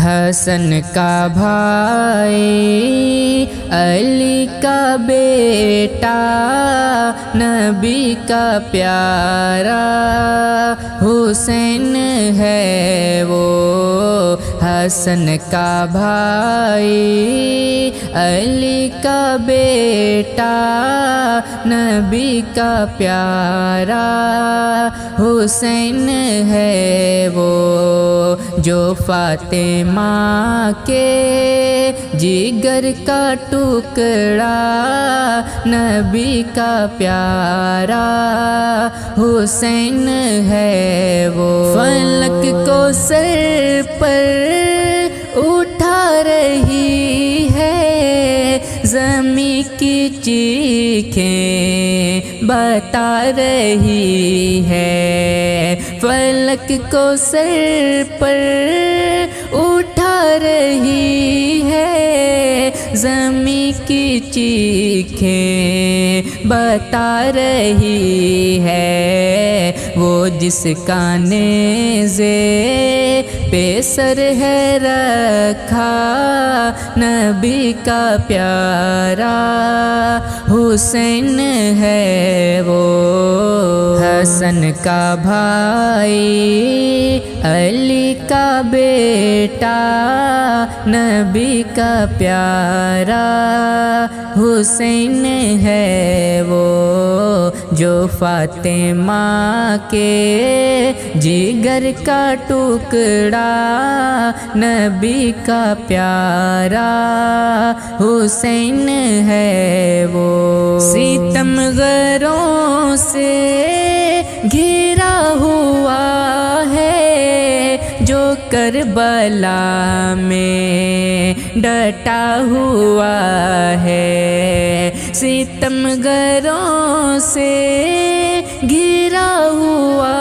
حسن کا بھائی، علی کا بیٹا، نبی کا پیارا حسین ہے وہ۔ حسن کا بھائی، علی کا بیٹا، نبی کا پیارا حسین ہے وہ، جو فاطمہ کے جگر کا ٹکڑا، نبی کا پیارا حسین ہے وہ۔ فلک کو سر پر اٹھا رہی ہے، زمین کی چیخیں بتا رہی ہے۔ فلک کو سر پر اٹھا رہی ہے، زمین کی چیخیں بتا رہی ہے۔ وہ جس کا نیزے پہ سر ہے رکھا، نبی کا پیارا حسین ہے وہ۔ حسن کا بھائی، علی کا بیٹا، نبی کا پیارا حسین ہے وہ، جو فاطمہ کے جگر کا ٹکڑا، نبی کا پیارا حسین ہے وہ۔ ستم غروں سے گھرا ہوا ہے، جو کربلا میں ڈٹا ہوا ہے۔ ستم گروں سے گھرا ہوا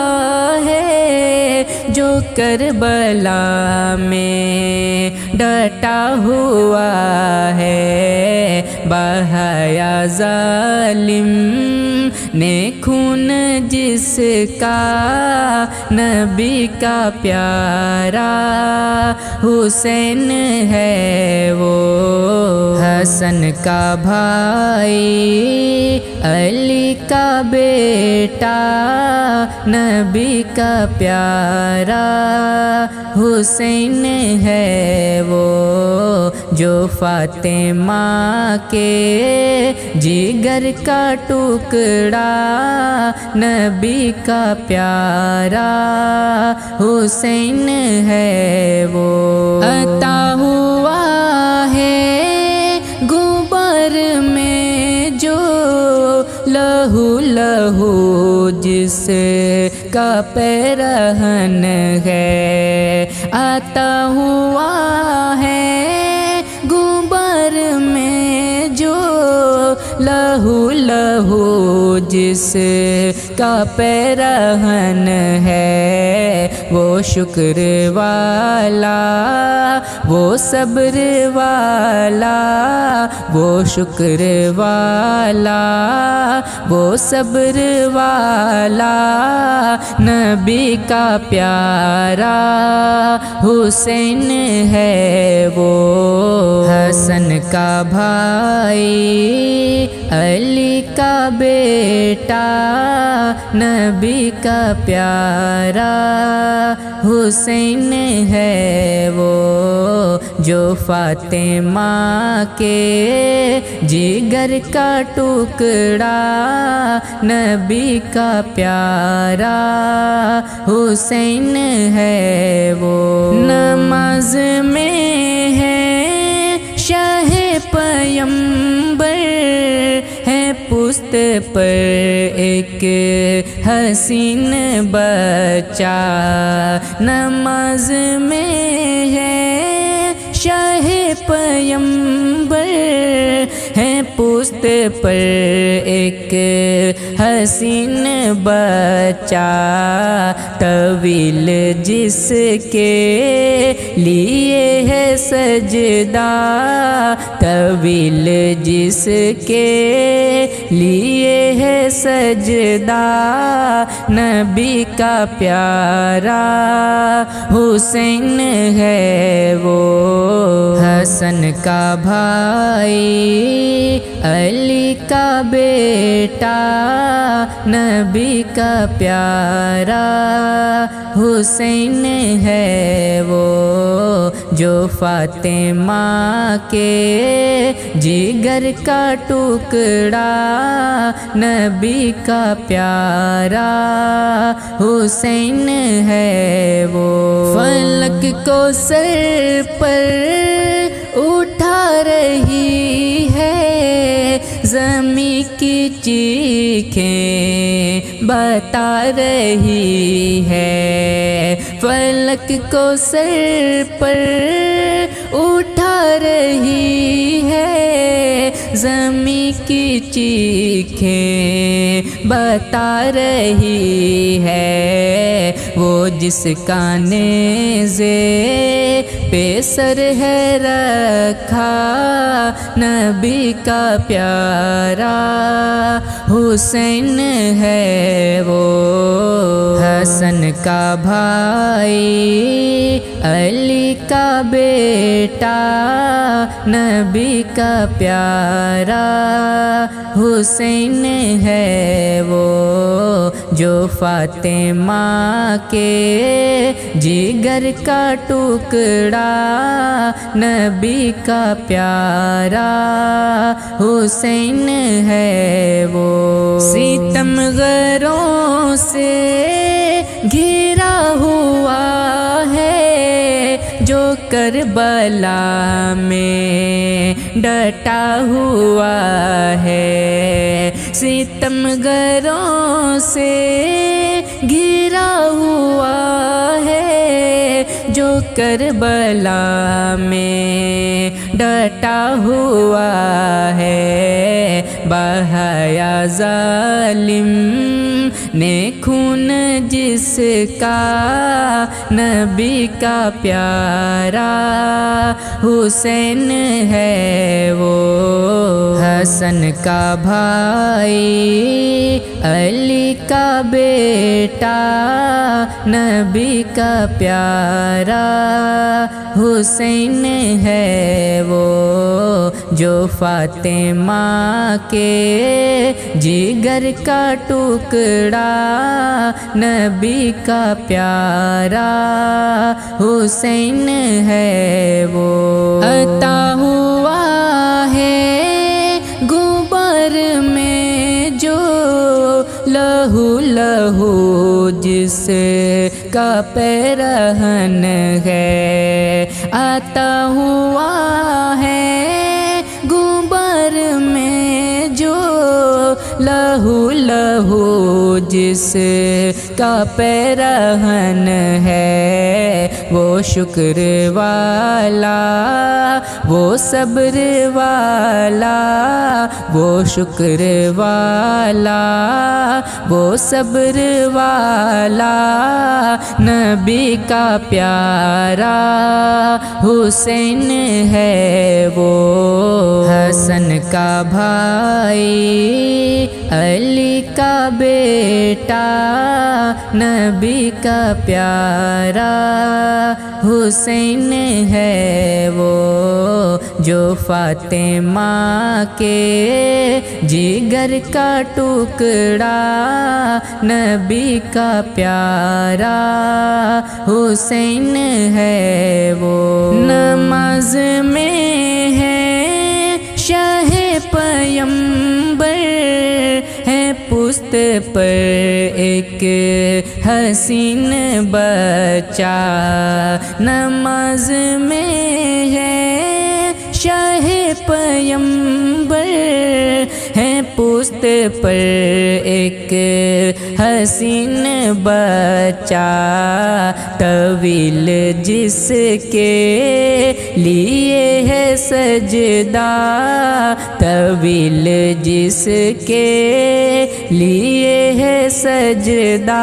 ہے، جو کربلا میں ڈٹا ہوا ہے۔ بہایا ظالم نے خون جس کا، نبی کا پیارا حسین ہے وہ۔ حسن کا بھائی، علی کا بیٹا، نبی کا پیارا حسین ہے وہ، جو فاطمہ کے جگر کا ٹکڑا، نبی کا پیارا حسین ہے وہ۔ عطا ہوا ہے گوبر میں جو لہو لہو جس کا پیرہن ہے، عطا ہوا ہے گوبر میں جو لہو لہو جس کا پیرہن ہے۔ وہ شکر والا، وہ صبر والا، وہ شکر والا، وہ صبر والا، نبی کا پیارا حسین ہے وہ۔ حسن کا بھائی، علی کا بیٹا، نبی کا پیارا حسین ہے وہ، جو فاطمہ کے جگر کا ٹکڑا، نبی کا پیارا حسین ہے وہ۔ نماز میں ہے شاہ پیمبر، ہے پشت پر ایک حسین بچہ۔ نماز میں ہے شاہ پیمبر، ہے پشت پر ایک حسین بچہ۔ طویل جس کے لیے ہے سجدہ، طویل جس کے لیے ہے سجدہ نبی کا پیارا حسین ہے وہ، حسن کا بھائی علی کا بیٹا نبی کا پیارا حسین ہے وہ، جو فاطمہ کے جگر کا ٹکڑا نبی کا پیارا حسین ہے وہ، فلک کو سر پر اٹھا رہی ہے زمین کی چیخیں بتا رہی ہے، فلک کو سر پر اٹھا رہی ہے زمین کی چیخیں بتا رہی ہے، وہ جس کا نیزے پہ سر ہے رکھا نبی کا پیارا حسین ہے وہ، حسن کا بھائی علی کا بیٹا نبی کا پیارا حسین ہے وہ، جو فاطمہ کے جگر کا ٹکڑا نبی کا پیارا حسین ہے وہ، ستم غروں سے گھرا ہوا ہے جو کربلا میں ڈٹا ہوا ہے، ستم گروں سے گھرا ہوا ہے جو کربلا میں ڈٹا ہوا ہے، بہایا ظالم نے خون جس کا نبی کا پیارا حسین ہے وہ، حسن کا بھائی علی کا بیٹا نبی کا پیارا حسین ہے وہ، جو فاطمہ کے جگر کا ٹکڑا نبی کا پیارا حسین ہے وہ، عطا ہوا ہے گوبر میں جو لہو لہو جس کا پیرہن ہے، عطا ہوا ہے گوبر میں جو لہو لہو جس کا پیرہن ہے، وہ شکر والا وہ صبر والا، وہ شکر والا وہ صبر والا نبی کا پیارا حسین ہے وہ، حسن کا بھائی علی کا بیٹا نبی کا پیارا حسین ہے وہ، جو فاطمہ کے جگر کا ٹکڑا نبی کا پیارا حسین ہے وہ، نماز میں ہے شاہ پیمبر ہے پشت پر ایک حسین بچہ، نماز میں ہے شاہ پیمبر ہے پشت پر ایک حسین بچہ، طویل جس کے لیے ہے سجدہ، طویل جس کے لیے ہے سجدہ،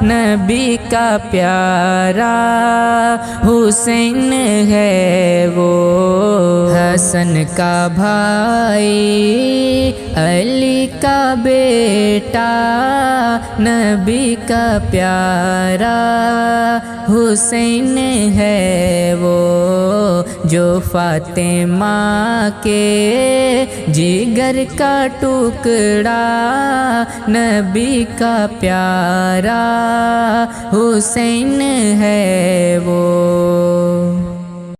نبی کا پیارا حسین ہے وہ، حسن کا بھائی علی کا بیٹا، نبی کا پیارا حسین ہے وہ، جو فاطمہ کے جگر کا ٹکڑا، نبی کا پیارا حسین ہے وہ۔